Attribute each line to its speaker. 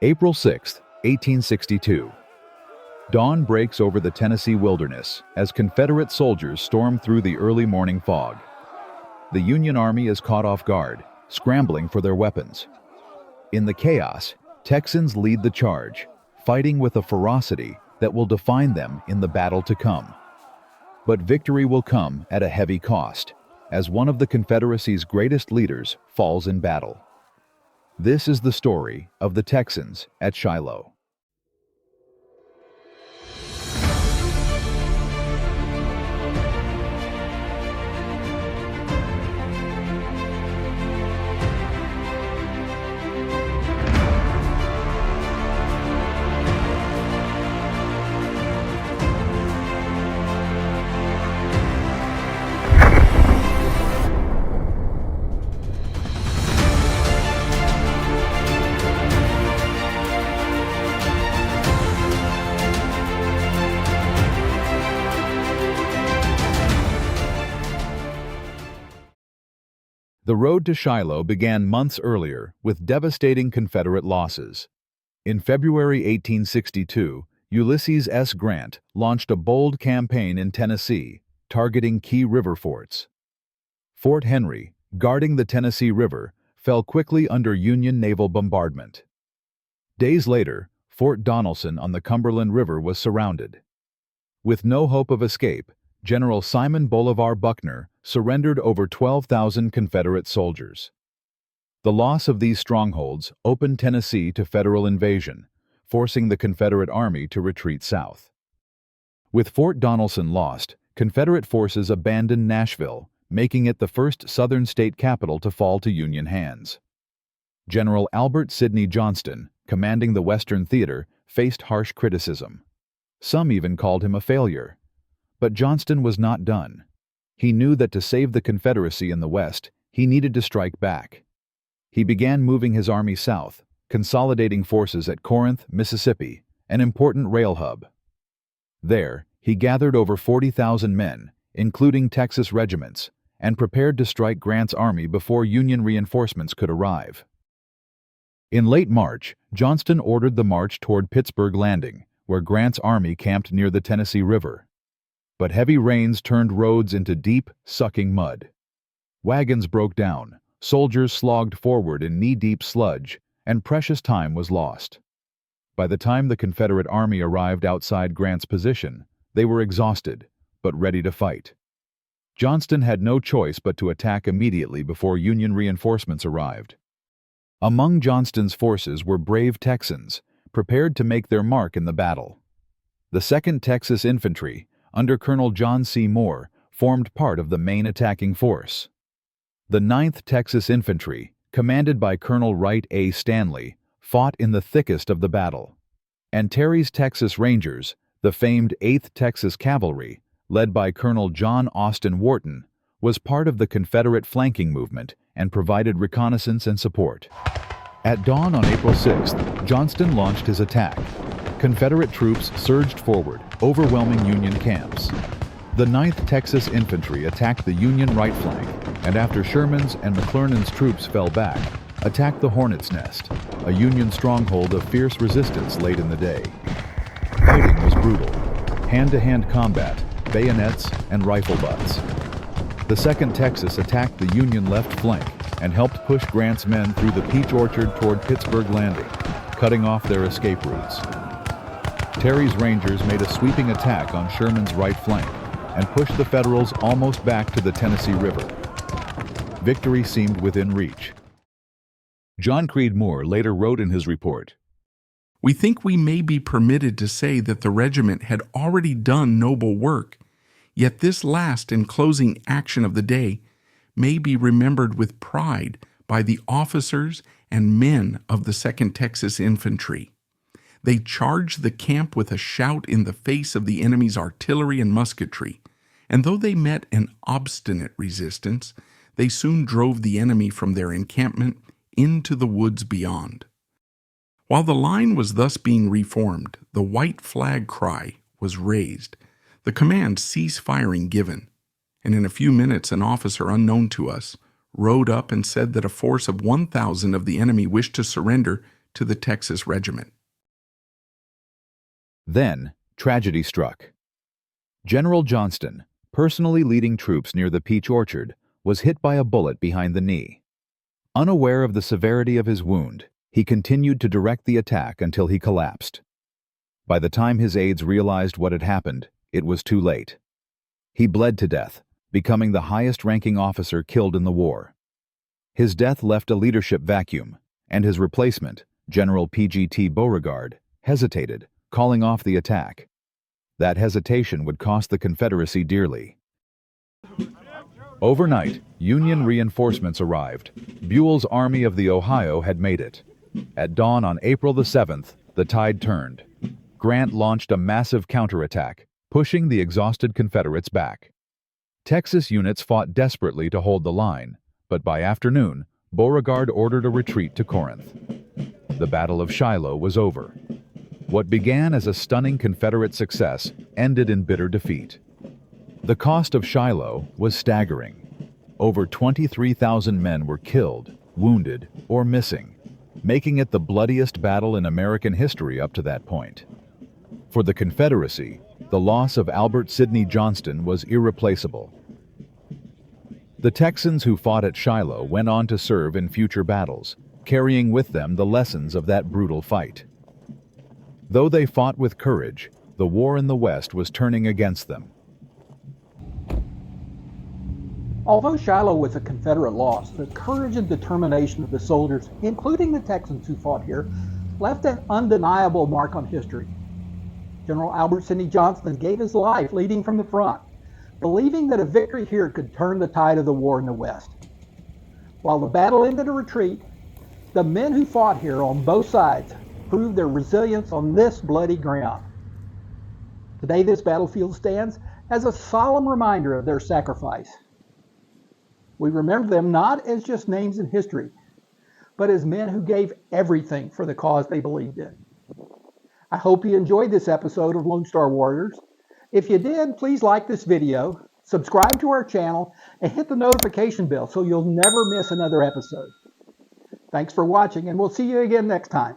Speaker 1: April 6, 1862. Dawn breaks over the Tennessee wilderness as Confederate soldiers storm through the early morning fog. The Union Army is caught off guard, scrambling for their weapons. In the chaos, Texans lead the charge, fighting with a ferocity that will define them in the battle to come. But victory will come at a heavy cost, as one of the Confederacy's greatest leaders falls in battle. This is the story of the Texans at Shiloh. The road to Shiloh began months earlier with devastating Confederate losses. In February 1862, Ulysses S. Grant launched a bold campaign in Tennessee, targeting key river forts. Fort Henry, guarding the Tennessee River, fell quickly under Union naval bombardment. Days later, Fort Donelson on the Cumberland River was surrounded. With no hope of escape, General Simon Bolivar Buckner surrendered over 12,000 Confederate soldiers. The loss of these strongholds opened Tennessee to Federal invasion, forcing the Confederate Army to retreat south. With Fort Donelson lost, Confederate forces abandoned Nashville, making it the first Southern state capital to fall to Union hands. General Albert Sidney Johnston, commanding the Western Theater, faced harsh criticism. Some even called him a failure. But Johnston was not done. He knew that to save the Confederacy in the West, he needed to strike back. He began moving his army south, consolidating forces at Corinth, Mississippi, an important rail hub. There, he gathered over 40,000 men, including Texas regiments, and prepared to strike Grant's army before Union reinforcements could arrive. In late March, Johnston ordered the march toward Pittsburgh Landing, where Grant's army camped near the Tennessee River. But heavy rains turned roads into deep, sucking mud. Wagons broke down, soldiers slogged forward in knee-deep sludge, and precious time was lost. By the time the Confederate Army arrived outside Grant's position, they were exhausted, but ready to fight. Johnston had no choice but to attack immediately before Union reinforcements arrived. Among Johnston's forces were brave Texans, prepared to make their mark in the battle. The 2nd Texas Infantry, under Colonel John C. Moore, formed part of the main attacking force. The 9th Texas Infantry, commanded by Colonel Wright A. Stanley, fought in the thickest of the battle. And Terry's Texas Rangers, the famed 8th Texas Cavalry, led by Colonel John Austin Wharton, was part of the Confederate flanking movement and provided reconnaissance and support. At dawn on April 6th, Johnston launched his attack. Confederate troops surged forward, overwhelming Union camps. The 9th Texas Infantry attacked the Union right flank, and after Sherman's and McClernand's troops fell back, attacked the Hornets' Nest, a Union stronghold of fierce resistance late in the day. Fighting was brutal. Hand-to-hand combat, bayonets, and rifle butts. The 2nd Texas attacked the Union left flank and helped push Grant's men through the Peach Orchard toward Pittsburgh Landing, cutting off their escape routes. Terry's Rangers made a sweeping attack on Sherman's right flank and pushed the Federals almost back to the Tennessee River. Victory seemed within reach. John Creed Moore later wrote in his report,
Speaker 2: "We think we may be permitted to say that the regiment had already done noble work, yet this last and closing action of the day may be remembered with pride by the officers and men of the 2nd Texas Infantry. They charged the camp with a shout in the face of the enemy's artillery and musketry, and though they met an obstinate resistance, they soon drove the enemy from their encampment into the woods beyond. While the line was thus being reformed, the white flag cry was raised, the command cease firing given, and in a few minutes an officer unknown to us rode up and said that a force of 1,000 of the enemy wished to surrender to the Texas Regiment.
Speaker 1: Then, tragedy struck. General Johnston, personally leading troops near the Peach Orchard, was hit by a bullet behind the knee. Unaware of the severity of his wound, he continued to direct the attack until he collapsed. By the time his aides realized what had happened, it was too late. He bled to death, becoming the highest-ranking officer killed in the war. His death left a leadership vacuum, and his replacement, General P.G.T. Beauregard, hesitated, calling off the attack. That hesitation would cost the Confederacy dearly. Overnight, Union reinforcements arrived. Buell's Army of the Ohio had made it. At dawn on April the 7th, the tide turned. Grant launched a massive counterattack, pushing the exhausted Confederates back. Texas units fought desperately to hold the line, but by afternoon, Beauregard ordered a retreat to Corinth. The Battle of Shiloh was over. What began as a stunning Confederate success ended in bitter defeat. The cost of Shiloh was staggering. Over 23,000 men were killed, wounded, or missing, making it the bloodiest battle in American history up to that point. For the Confederacy, the loss of Albert Sidney Johnston was irreplaceable. The Texans who fought at Shiloh went on to serve in future battles, carrying with them the lessons of that brutal fight. Though they fought with courage, the war in the West was turning against them.
Speaker 3: Although Shiloh was a Confederate loss, the courage and determination of the soldiers, including the Texans who fought here, left an undeniable mark on history. General Albert Sidney Johnston gave his life leading from the front, believing that a victory here could turn the tide of the war in the West. While the battle ended in retreat, the men who fought here on both sides proved their resilience on this bloody ground. Today, this battlefield stands as a solemn reminder of their sacrifice. We remember them not as just names in history, but as men who gave everything for the cause they believed in. I hope you enjoyed this episode of Lone Star Warriors. If you did, please like this video, subscribe to our channel, and hit the notification bell so you'll never miss another episode. Thanks for watching, and we'll see you again next time.